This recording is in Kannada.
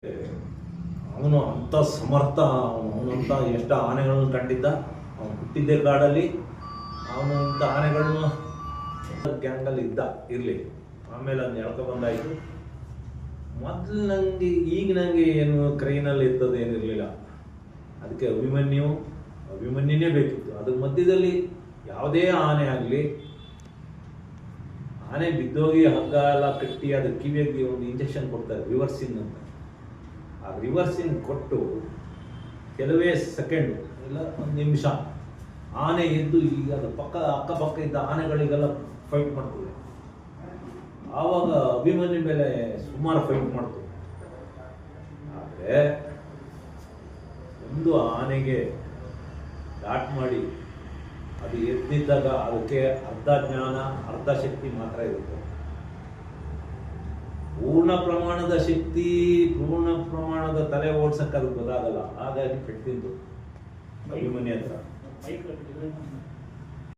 ಅವನು ಅಂಥ ಸಮರ್ಥ. ಅವನಂತ ಎಷ್ಟು ಆನೆಗಳನ್ನು ಕಂಡಿದ್ದ. ಅವನು ಹುಟ್ಟಿದ್ದೇ ಕಾಡಲ್ಲಿ. ಅವನು ಇಂಥ ಆನೆಗಳನ್ನು ಗ್ಯಾಂಗಲ್ಲಿ ಇರಲಿ. ಆಮೇಲೆ ಅದನ್ನ ಎಳ್ಕೊ ಬಂದಾಯಿತು. ಮೊದಲು ನನಗೆ ಈಗ ನನಗೆ ಏನು ಕ್ರೈನಲ್ಲಿ ಇರ್ತದೆ ಏನಿರಲಿಲ್ಲ. ಅದಕ್ಕೆ ಅಭಿಮನ್ಯುನೇ ಬೇಕಿತ್ತು. ಅದ್ರ ಮಧ್ಯದಲ್ಲಿ ಯಾವುದೇ ಆನೆ ಆಗಲಿ, ಆನೆ ಬಿದ್ದೋಗಿ ಹಗ್ಗ ಎಲ್ಲ ಕಟ್ಟಿ ಅದ್ರ ಕಿವಿಯಾಗಿ ಒಂದು ಇಂಜೆಕ್ಷನ್ ಕೊಡ್ತಾರೆ, ರಿವರ್ಸಿನ್ ಅಂತ. ಆ ರಿವರ್ಸಿನ್ ಕೊಟ್ಟು ಕೆಲವೇ ಸೆಕೆಂಡ್ ಇಲ್ಲ ಒಂದು ನಿಮಿಷ ಆನೆ ಎದ್ದು ಈಗ ಅದು ಅಕ್ಕಪಕ್ಕ ಇದ್ದ ಆನೆಗಳಿಗೆಲ್ಲ ಫೈಟ್ ಮಾಡ್ತದೆ. ಆವಾಗ ಅಭಿಮನ್ಯು ಮೇಲೆ ಸುಮಾರು ಫೈಟ್ ಮಾಡ್ತದೆ. ಆದರೆ ಒಂದು ಆನೆಗೆ ದಾಟ್ ಮಾಡಿ ಅದು ಎದ್ದಿದ್ದಾಗ ಅದಕ್ಕೆ ಅರ್ಧ ಜ್ಞಾನ ಅರ್ಧ ಶಕ್ತಿ ಮಾತ್ರ ಇರುತ್ತೆ. ಪೂರ್ಣ ಪ್ರಮಾಣದ ಶಕ್ತಿ, ಪೂರ್ಣ ಪ್ರಮಾಣದ ತಲೆ ಓಡ್ಸಕ್ಕೆ ಅದು ಗೊತ್ತಾಗಲ್ಲ. ಹಾಗಾಗಿ ಪೆಟ್ಟಿದ್ದು ಅಭಿಮನ್ಯು ಹತ್ರ